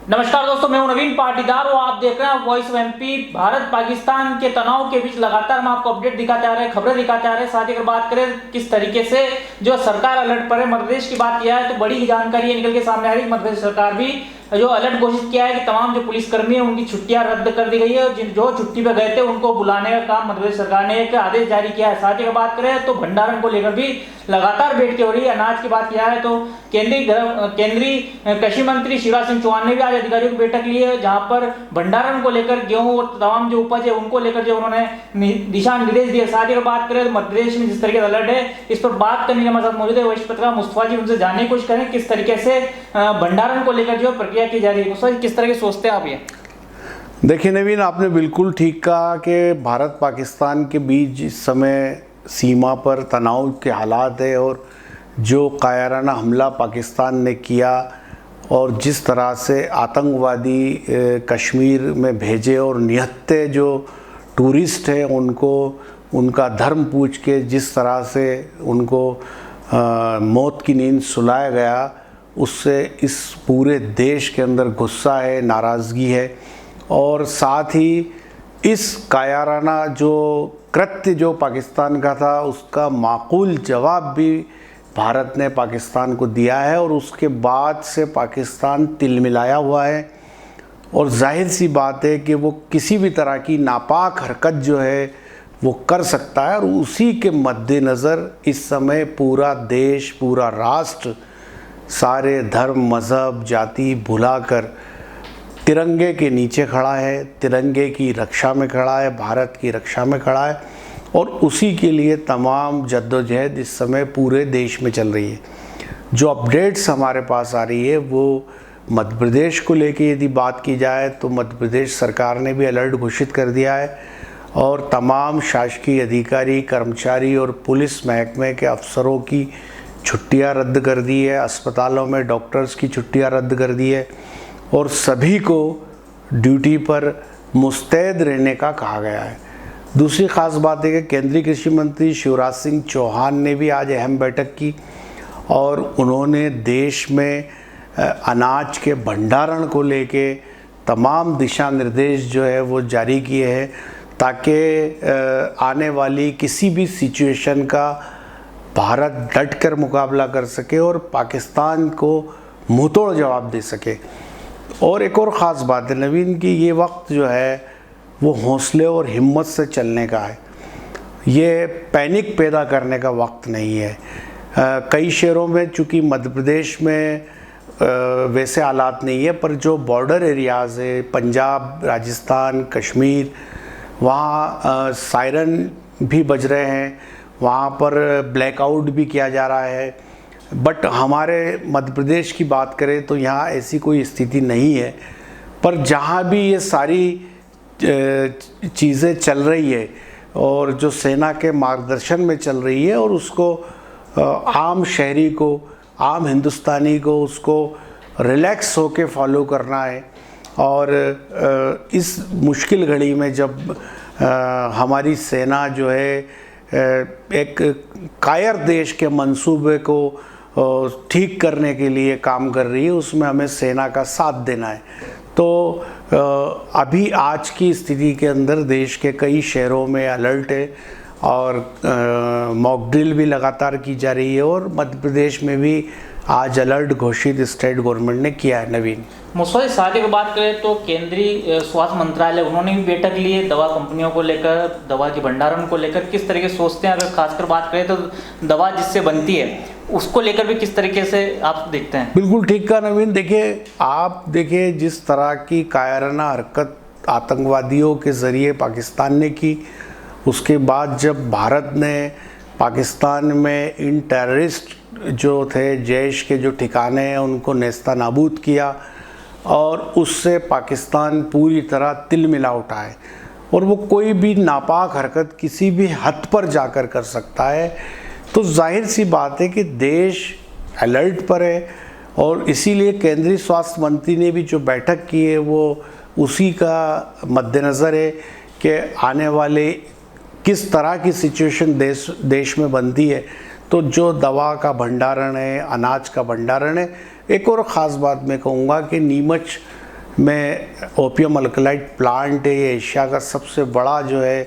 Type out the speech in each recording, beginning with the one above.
नमस्कार दोस्तों, मैं हूं नवीन पाटीदार और आप देख रहे हैं voice of MP. Bharat Pakistan के तनाव के बीच लगातार हम आपको अपडेट दिखाते आ रहे हैं, खबरें दिखाते आ रहे हैं। साथ ही अगर बात करें किस तरीके से जो सरकार अलर्ट पर है, मध्य प्रदेश की बात किया है तो बड़ी जानकारी निकल के सामने आ रही है। मध्य प्रदेश सरकार भी जो अलर्ट घोषित किया है कि तमाम जो पुलिसकर्मी है उनकी छुट्टियां रद्द कर दी गई है। जो छुट्टी पे गए थे उनको बुलाने का काम मध्य प्रदेश सरकार ने एक आदेश जारी किया है। साथ ही अगर बात करें तो भंडारण को लेकर भी लगातार बैठकें हो रही है। अनाज की बात किया है तो केंद्रीय कृषि मंत्री शिवराज सिंह चौहान ने भी आज अधिकारियों की बैठक ली है, जहां पर भंडारण को लेकर गेहूं और तमाम जो उपज है उनको लेकर जो उन्होंने दिशा निर्देश दिए। साथ ही अगर बात करें तो मध्य प्रदेश में जिस तरीके का अलर्ट है, इस पर बात करने के हमारे साथ मौजूद है वरिष्ठ पत्रकार मुस्तफा जी। उनसे जानने की कोशिश करें किस तरीके से भंडारण को लेकर जो प्रक्रिया की जा रही है। मुस्तफा जी, किस तरह के सोचते हैं आप ये? देखिए नवीन, आपने बिल्कुल ठीक कहा कि भारत पाकिस्तान के बीच इस समय सीमा पर तनाव के हालात है और जो कायराना हमला पाकिस्तान ने किया और जिस तरह से आतंकवादी कश्मीर में भेजे और निहत्थे जो टूरिस्ट हैं उनको उनका धर्म पूछ के जिस तरह से उनको मौत की नींद सुलाया गया, उससे इस पूरे देश के अंदर गुस्सा है, नाराज़गी है। और साथ ही इस कायराना जो कृत्य जो पाकिस्तान का था उसका माकूल जवाब भी भारत ने पाकिस्तान को दिया है और उसके बाद से पाकिस्तान तिलमिलाया हुआ है। और जाहिर सी बात है कि वो किसी भी तरह की नापाक हरकत जो है वो कर सकता है। और उसी के मद्देनज़र इस समय पूरा देश, पूरा राष्ट्र, सारे धर्म, मज़हब, जाति भुलाकर तिरंगे के नीचे खड़ा है, तिरंगे की रक्षा में खड़ा है, भारत की रक्षा में खड़ा है। और उसी के लिए तमाम जद्दोजहद इस समय पूरे देश में चल रही है। जो अपडेट्स हमारे पास आ रही है वो मध्य प्रदेश को लेके यदि बात की जाए तो मध्य प्रदेश सरकार ने भी अलर्ट घोषित कर दिया है और तमाम शासकीय अधिकारी, कर्मचारी और पुलिस महकमे के अफसरों की छुट्टियां रद्द कर दी है। अस्पतालों में डॉक्टर्स की छुट्टियां रद्द कर दी है और सभी को ड्यूटी पर मुस्तैद रहने का कहा गया है। दूसरी ख़ास बात है कि केंद्रीय कृषि मंत्री शिवराज सिंह चौहान ने भी आज अहम बैठक की और उन्होंने देश में अनाज के भंडारण को लेके तमाम दिशा निर्देश जो है वो जारी किए हैं ताकि आने वाली किसी भी सिचुएशन का भारत डट कर मुकाबला कर सके और पाकिस्तान को मुंहतोड़ जवाब दे सके। और एक और ख़ास बात है नवीन कि ये वक्त जो है वो हौसले और हिम्मत से चलने का है, ये पैनिक पैदा करने का वक्त नहीं है। कई शहरों में चूँकि मध्य प्रदेश में वैसे हालात नहीं है, पर जो बॉर्डर एरियाज़ है, पंजाब, राजस्थान, कश्मीर, वहाँ सायरन भी बज रहे हैं, वहाँ पर ब्लैकआउट भी किया जा रहा है। बट हमारे मध्य प्रदेश की बात करें तो यहाँ ऐसी कोई स्थिति नहीं है। पर जहाँ भी ये सारी चीज़ें चल रही है और जो सेना के मार्गदर्शन में चल रही है और उसको आम शहरी को, आम हिंदुस्तानी को उसको रिलैक्स होके फॉलो करना है। और इस मुश्किल घड़ी में जब हमारी सेना जो है एक कायर देश के मंसूबे को ठीक करने के लिए काम कर रही है, उसमें हमें सेना का साथ देना है। तो अभी आज की स्थिति के अंदर देश के कई शहरों में अलर्ट है और मॉक ड्रिल भी लगातार की जा रही है और मध्य प्रदेश में भी आज अलर्ट घोषित स्टेट गवर्नमेंट ने किया है। नवीन मुस्तफा, शादी की बात करें तो केंद्रीय स्वास्थ्य मंत्रालय उन्होंने भी बैठक ली है दवा कंपनियों को लेकर, दवा के भंडारण को लेकर किस तरीके से सोचते हैं। अगर खासकर बात करें तो दवा जिससे बनती है उसको लेकर भी किस तरीके से आप देखते हैं? बिल्कुल ठीक कहा नवीन। देखिए जिस तरह की कायराना हरकत आतंकवादियों के ज़रिए पाकिस्तान ने की, उसके बाद जब भारत ने पाकिस्तान में इन टेररिस्ट जो थे, जैश के जो ठिकाने हैं उनको नेस्ता नाबूद किया और उससे पाकिस्तान पूरी तरह तिलमिला उठा है और वो कोई भी नापाक हरकत किसी भी हद पर जाकर कर सकता है। तो जाहिर सी बात है कि देश अलर्ट पर है और इसीलिए केंद्रीय स्वास्थ्य मंत्री ने भी जो बैठक की है वो उसी का मद्देनज़र है कि आने वाले किस तरह की सिचुएशन देश में बनती है। तो जो दवा का भंडारण है, अनाज का भंडारण है, एक और ख़ास बात मैं कहूँगा कि नीमच में ओपियम अल्कलाइड प्लांट है, ये एशिया का सबसे बड़ा जो है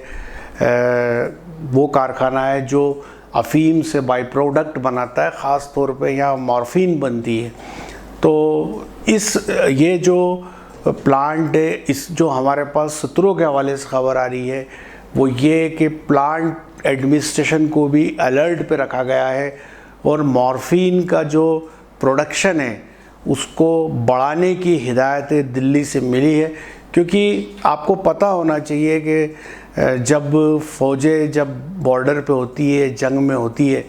वो कारखाना है जो अफ़ीम से बाई प्रोडक्ट बनाता है, ख़ास तौर पे यहाँ मॉर्फिन बनती है। तो ये जो प्लांट है, इस जो हमारे पास सूत्रों के हवाले से खबर आ रही है वो ये कि प्लांट एडमिनिस्ट्रेशन को भी अलर्ट पे रखा गया है और मॉर्फिन का जो प्रोडक्शन है उसको बढ़ाने की हिदायतें दिल्ली से मिली है। क्योंकि आपको पता होना चाहिए कि जब फ़ौजें जब बॉर्डर पे होती है, जंग में होती है,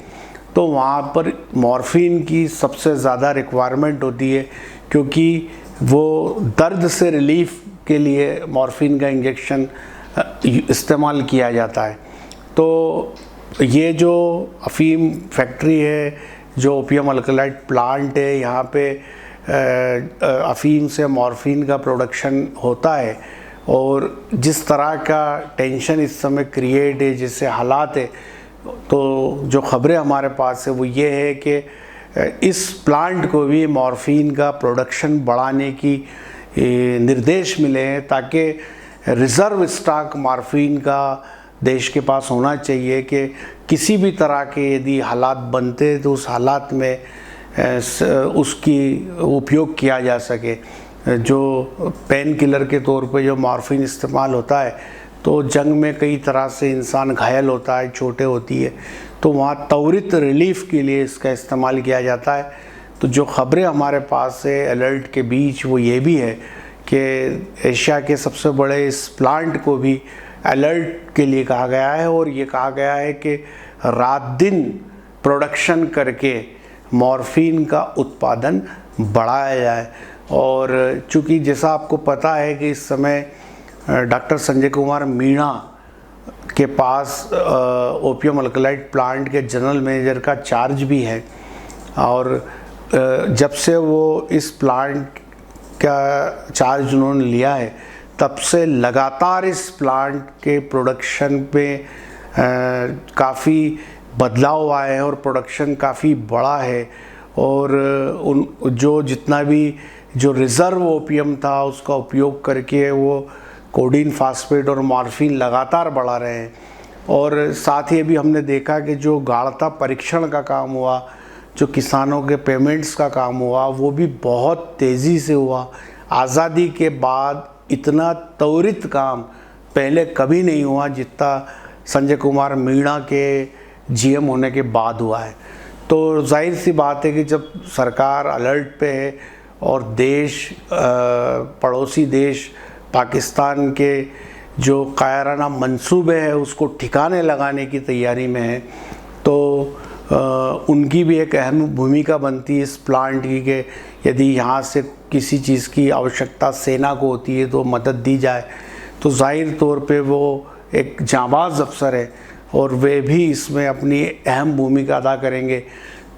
तो वहाँ पर मॉर्फिन की सबसे ज़्यादा रिक्वायरमेंट होती है, क्योंकि वो दर्द से रिलीफ के लिए मॉर्फिन का इंजेक्शन इस्तेमाल किया जाता है। तो ये जो अफ़ीम फैक्ट्री है, जो ओपियम अल्कलाइड प्लांट है, यहाँ पे अफ़ीम से मॉर्फिन का प्रोडक्शन होता है और जिस तरह का टेंशन इस समय क्रिएट है, जैसे हालात है, तो जो ख़बरें हमारे पास है वो ये है कि इस प्लांट को भी मॉर्फिन का प्रोडक्शन बढ़ाने की निर्देश मिले हैं, ताकि रिज़र्व स्टॉक मॉर्फिन का देश के पास होना चाहिए कि किसी भी तरह के यदि हालात बनते तो उस हालात में उसकी उपयोग किया जा सके। जो पेन किलर के तौर पे जो मॉर्फिन इस्तेमाल होता है, तो जंग में कई तरह से इंसान घायल होता है, चोटें होती है, तो वहाँ त्वरित रिलीफ के लिए इसका इस्तेमाल किया जाता है। तो जो ख़बरें हमारे पास है अलर्ट के बीच वो ये भी है कि एशिया के सबसे बड़े इस प्लांट को भी अलर्ट के लिए कहा गया है और ये कहा गया है कि रात दिन प्रोडक्शन करके मॉर्फिन का उत्पादन बढ़ाया जाए। और चूँकि जैसा आपको पता है कि इस समय डॉक्टर संजय कुमार मीणा के पास ओपियम अल्कलाइड प्लांट के जनरल मैनेजर का चार्ज भी है, और जब से वो इस प्लांट का चार्ज उन्होंने लिया है तब से लगातार इस प्लांट के प्रोडक्शन पे काफ़ी बदलाव आए हैं और प्रोडक्शन काफ़ी बड़ा है। और जितना भी जो रिज़र्व ओपियम था उसका उपयोग करके वो कोडीन फास्फेट और मॉर्फिन लगातार बढ़ा रहे हैं। और साथ ही अभी हमने देखा कि जो गाढ़ता परीक्षण का काम हुआ, जो किसानों के पेमेंट्स का काम हुआ, वो भी बहुत तेज़ी से हुआ। आज़ादी के बाद इतना त्वरित काम पहले कभी नहीं हुआ जितना संजय कुमार मीणा के जीएम होने के बाद हुआ है। तो जाहिर सी बात है कि जब सरकार अलर्ट पे है और देश पड़ोसी देश पाकिस्तान के जो कायराना मंसूबे हैं उसको ठिकाने लगाने की तैयारी में है, तो उनकी भी एक अहम भूमिका बनती है इस प्लांट की कि यदि यहाँ से किसी चीज़ की आवश्यकता सेना को होती है तो मदद दी जाए। तो जाहिर तौर पे वो एक जांबाज अफसर है और वे भी इसमें अपनी अहम भूमिका अदा करेंगे।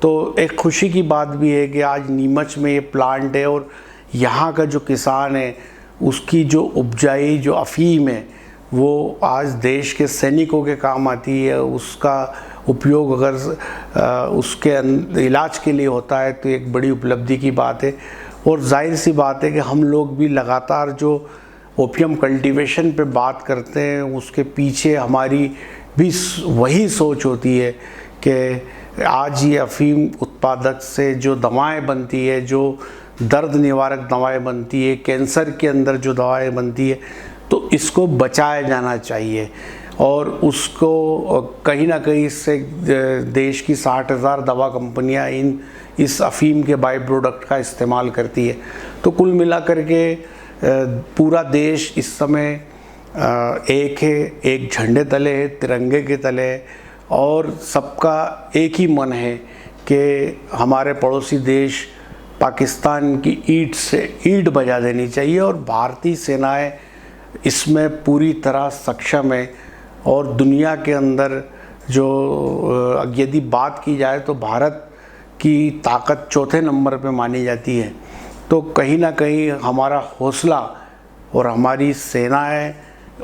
तो एक खुशी की बात भी है कि आज नीमच में ये प्लांट है और यहाँ का जो किसान है उसकी जो उपजाई जो अफ़ीम है वो आज देश के सैनिकों के काम आती है। उसका उपयोग अगर उसके इलाज के लिए होता है तो एक बड़ी उपलब्धि की बात है। और जाहिर सी बात है कि हम लोग भी लगातार जो ओपियम कल्टीवेशन पे बात करते हैं उसके पीछे हमारी भी वही सोच होती है कि आज ये अफ़ीम उत्पादक से जो दवाएं बनती है, जो दर्द निवारक दवाएं बनती है, कैंसर के अंदर जो दवाएं बनती है, तो इसको बचाया जाना चाहिए और उसको कहीं ना कहीं इससे देश की 60,000 दवा कंपनियां इस अफ़ीम के बाई प्रोडक्ट का इस्तेमाल करती है। तो कुल मिलाकर के पूरा देश इस समय एक है, एक झंडे तले है, तिरंगे के तले है और सबका एक ही मन है कि हमारे पड़ोसी देश पाकिस्तान की ईंट से ईंट बजा देनी चाहिए और भारतीय सेनाएं इसमें पूरी तरह सक्षम है। और दुनिया के अंदर जो यदि बात की जाए तो भारत की ताकत चौथे नंबर पे मानी जाती है। तो कहीं ना कहीं हमारा हौसला और हमारी सेनाएं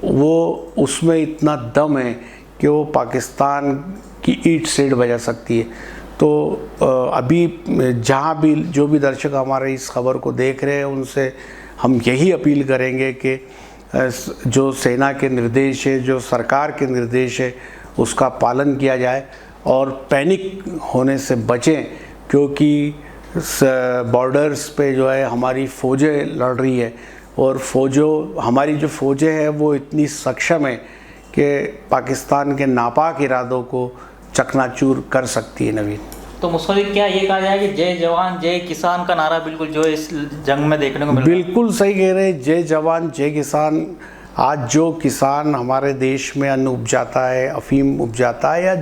वो उसमें इतना दम है कि वो पाकिस्तान की ईंट से बजा सकती है। तो अभी जहाँ भी जो भी दर्शक हमारे इस खबर को देख रहे हैं उनसे हम यही अपील करेंगे कि जो सेना के निर्देश है, जो सरकार के निर्देश है, उसका पालन किया जाए और पैनिक होने से बचें, क्योंकि बॉर्डर्स पे जो है हमारी फ़ौजें लड़ रही है और हमारी जो फ़ौजें हैं वो इतनी सक्षम है कि पाकिस्तान के नापाक इरादों को चकनाचूर कर सकती है। नवीन, तो मुस्लिम क्या ये कहा जाए कि जय जवान जय किसान का नारा बिल्कुल जो इस जंग में देखने को मिल रहा है? बिल्कुल सही कह रहे हैं, जय जवान जय किसान। आज जो किसान हमारे देश में अन्न उपजाता है, अफीम उपजाता है, या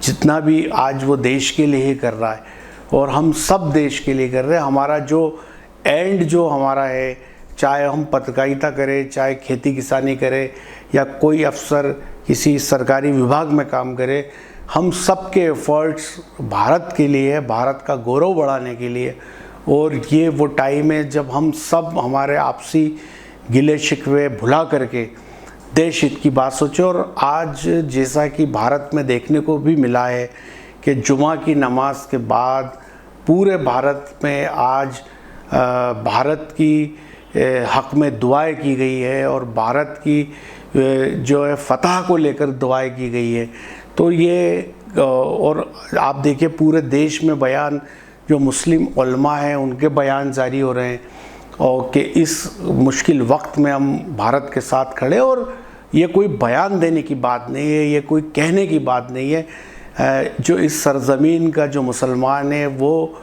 जितना भी आज वो देश के लिए ही कर रहा है और हम सब देश के लिए कर रहे हैं। हमारा जो एंड जो हमारा है, चाहे हम पत्रकारिता करें, चाहे खेती किसानी करें, या कोई अफसर किसी सरकारी विभाग में काम करे, हम सब के एफर्ट्स भारत के लिए है, भारत का गौरव बढ़ाने के लिए। और ये वो टाइम है जब हम सब हमारे आपसी गिले शिकवे भुला करके देश हित की बात सोचें। और आज जैसा कि भारत में देखने को भी मिला है कि जुमा की नमाज के बाद पूरे भारत में आज भारत की हक़ में दुआएं की गई है और भारत की जो है फतह को लेकर दुआएं की गई है। तो ये और आप देखिए पूरे देश में बयान, जो मुस्लिम उलमा हैं उनके बयान जारी हो रहे हैं और कि इस मुश्किल वक्त में हम भारत के साथ खड़े। और ये कोई बयान देने की बात नहीं है, ये कोई कहने की बात नहीं है। जो इस सरज़मीन का जो मुसलमान है वो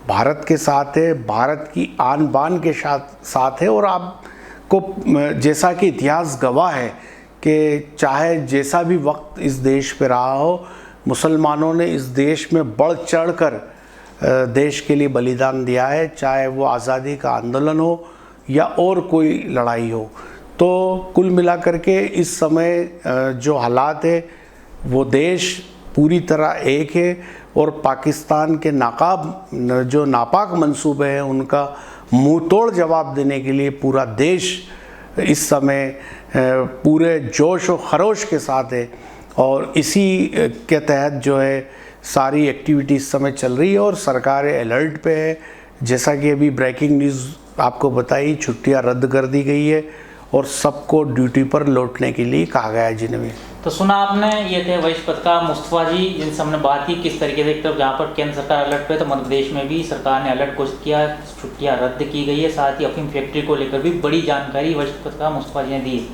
भारत के साथ है, भारत की आन बान के साथ है। और आपको जैसा कि इतिहास गवाह है कि चाहे जैसा भी वक्त इस देश पे रहा हो, मुसलमानों ने इस देश में बढ़ चढ़ कर देश के लिए बलिदान दिया है, चाहे वो आज़ादी का आंदोलन हो या और कोई लड़ाई हो। तो कुल मिलाकर के इस समय जो हालात है वो देश पूरी तरह एक है और पाकिस्तान के जो नापाक मंसूबे हैं उनका मुंह तोड़ जवाब देने के लिए पूरा देश इस समय पूरे जोश और खरोश के साथ है। और इसी के तहत जो है सारी एक्टिविटी इस समय चल रही है और सरकार अलर्ट पे है। जैसा कि अभी ब्रेकिंग न्यूज़ आपको बताई, छुट्टियां रद्द कर दी गई है और सबको ड्यूटी पर लौटने के लिए कहा गया है। जिन्हें तो सुना आपने, ये थे वरिष्ठ पत्रकार मुस्तफ़ा जी, जिनसे हमने बात की किस तरीके से एक तरफ जहाँ पर केंद्र सरकार अलर्ट पे, तो मध्य प्रदेश में भी सरकार ने अलर्ट घोषित किया, छुट्टियाँ रद्द की गई है, साथ ही अफीम फैक्ट्री को लेकर भी बड़ी जानकारी वरिष्ठ पत्रकार मुस्तफ़ा जी ने दी।